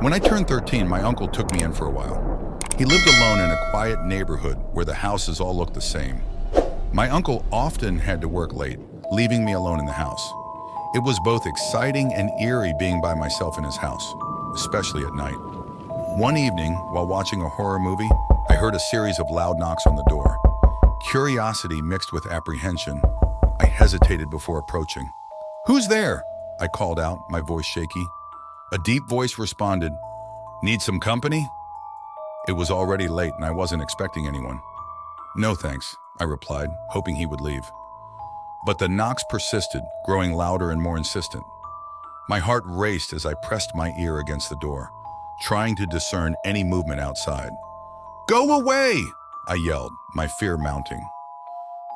When I turned 13, my uncle took me in for a while. He lived alone in a quiet neighborhood where the houses all looked the same. My uncle often had to work late, leaving me alone in the house. It was both exciting and eerie being by myself in his house, especially at night. One evening, while watching a horror movie, I heard a series of loud knocks on the door. Curiosity mixed with apprehension, I hesitated before approaching. "Who's there?" I called out, my voice shaky. A deep voice responded, "Need some company?" It was already late and I wasn't expecting anyone. "No thanks," I replied, hoping he would leave. But the knocks persisted, growing louder and more insistent. My heart raced as I pressed my ear against the door, trying to discern any movement outside. "Go away!" I yelled, my fear mounting.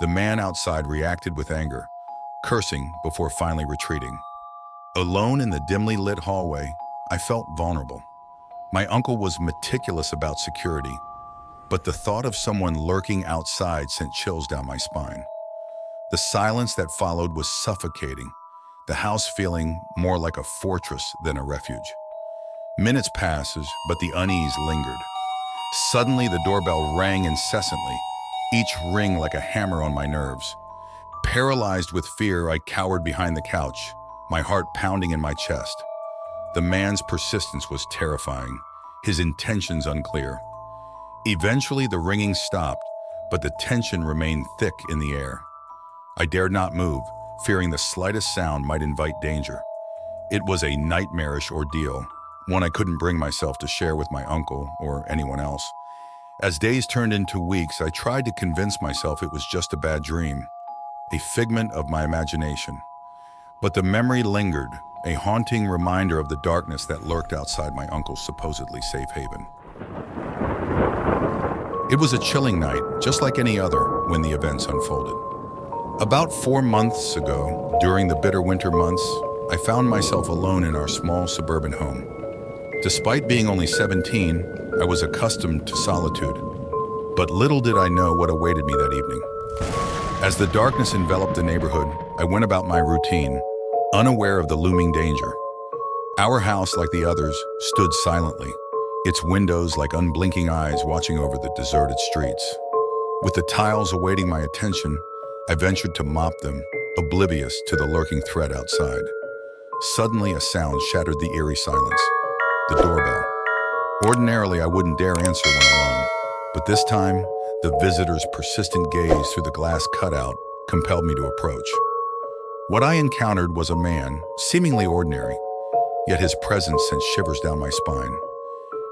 The man outside reacted with anger, cursing before finally retreating. Alone in the dimly lit hallway, I felt vulnerable. My uncle was meticulous about security, but the thought of someone lurking outside sent chills down my spine. The silence that followed was suffocating, the house feeling more like a fortress than a refuge. Minutes passed, but the unease lingered. Suddenly, the doorbell rang incessantly, each ring like a hammer on my nerves. Paralyzed with fear, I cowered behind the couch, my heart pounding in my chest. The man's persistence was terrifying, his intentions unclear. Eventually, the ringing stopped, but the tension remained thick in the air. I dared not move, fearing the slightest sound might invite danger. It was a nightmarish ordeal, one I couldn't bring myself to share with my uncle or anyone else. As days turned into weeks, I tried to convince myself it was just a bad dream, a figment of my imagination. But the memory lingered, a haunting reminder of the darkness that lurked outside my uncle's supposedly safe haven. It was a chilling night, just like any other, when the events unfolded. About 4 months ago, during the bitter winter months, I found myself alone in our small suburban home. Despite being only 17, I was accustomed to solitude, but little did I know what awaited me that evening. As the darkness enveloped the neighborhood, I went about my routine, unaware of the looming danger. Our house, like the others, stood silently, its windows like unblinking eyes watching over the deserted streets. With the tiles awaiting my attention, I ventured to mop them, oblivious to the lurking threat outside. Suddenly, a sound shattered the eerie silence. The doorbell. Ordinarily, I wouldn't dare answer when alone, but this time, the visitor's persistent gaze through the glass cutout compelled me to approach. What I encountered was a man, seemingly ordinary, yet his presence sent shivers down my spine.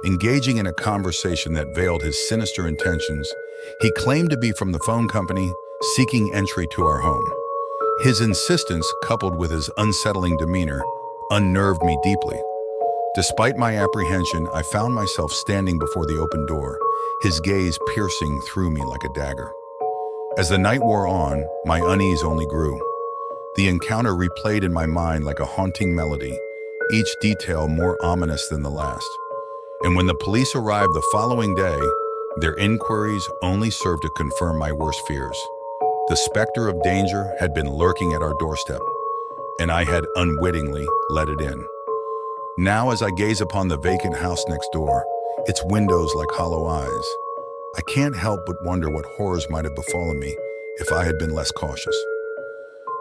Engaging in a conversation that veiled his sinister intentions, he claimed to be from the phone company, seeking entry to our home. His insistence, coupled with his unsettling demeanor, unnerved me deeply. Despite my apprehension, I found myself standing before the open door, his gaze piercing through me like a dagger. As the night wore on, my unease only grew. The encounter replayed in my mind like a haunting melody, each detail more ominous than the last. And when the police arrived the following day, their inquiries only served to confirm my worst fears. The specter of danger had been lurking at our doorstep, and I had unwittingly let it in. Now, as I gaze upon the vacant house next door, its windows like hollow eyes, I can't help but wonder what horrors might have befallen me if I had been less cautious.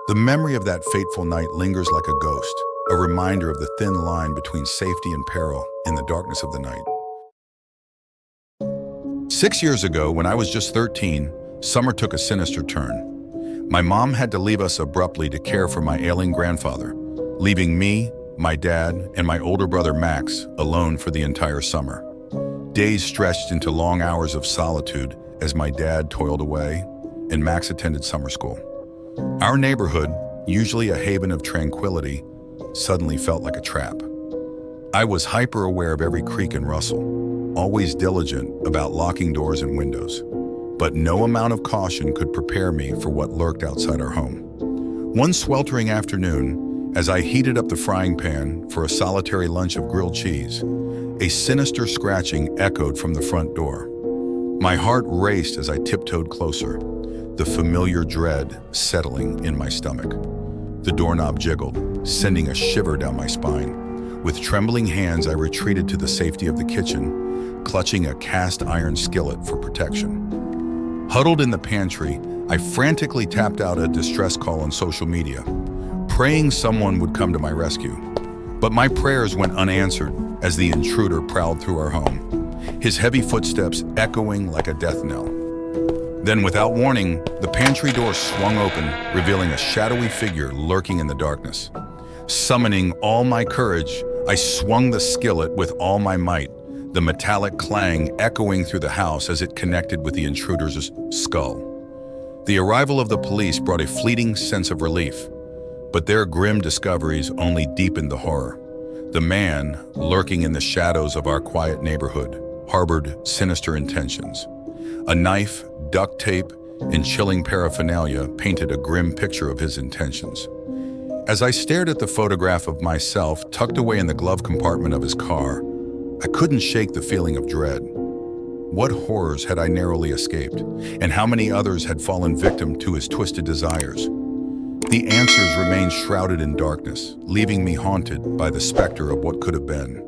The memory of that fateful night lingers like a ghost, a reminder of the thin line between safety and peril in the darkness of the night. 6 years ago, when I was just 13, summer took a sinister turn. My mom had to leave us abruptly to care for my ailing grandfather, leaving me, my dad, and my older brother Max alone for the entire summer. Days stretched into long hours of solitude as my dad toiled away and Max attended summer school. Our neighborhood, usually a haven of tranquility, suddenly felt like a trap. I was hyper aware of every creak and rustle, always diligent about locking doors and windows. But no amount of caution could prepare me for what lurked outside our home. One sweltering afternoon, as I heated up the frying pan for a solitary lunch of grilled cheese, a sinister scratching echoed from the front door. My heart raced as I tiptoed closer, the familiar dread settling in my stomach. The doorknob jiggled, sending a shiver down my spine. With trembling hands, I retreated to the safety of the kitchen, clutching a cast iron skillet for protection. Huddled in the pantry, I frantically tapped out a distress call on social media, praying someone would come to my rescue. But my prayers went unanswered as the intruder prowled through our home, his heavy footsteps echoing like a death knell. Then, without warning, the pantry door swung open, revealing a shadowy figure lurking in the darkness. Summoning all my courage, I swung the skillet with all my might, the metallic clang echoing through the house as it connected with the intruder's skull. The arrival of the police brought a fleeting sense of relief, but their grim discoveries only deepened the horror. The man, lurking in the shadows of our quiet neighborhood, harbored sinister intentions. A knife, duct tape, and chilling paraphernalia painted a grim picture of his intentions. As I stared at the photograph of myself tucked away in the glove compartment of his car, I couldn't shake the feeling of dread. What horrors had I narrowly escaped, and how many others had fallen victim to his twisted desires? The answers remained shrouded in darkness, leaving me haunted by the specter of what could have been.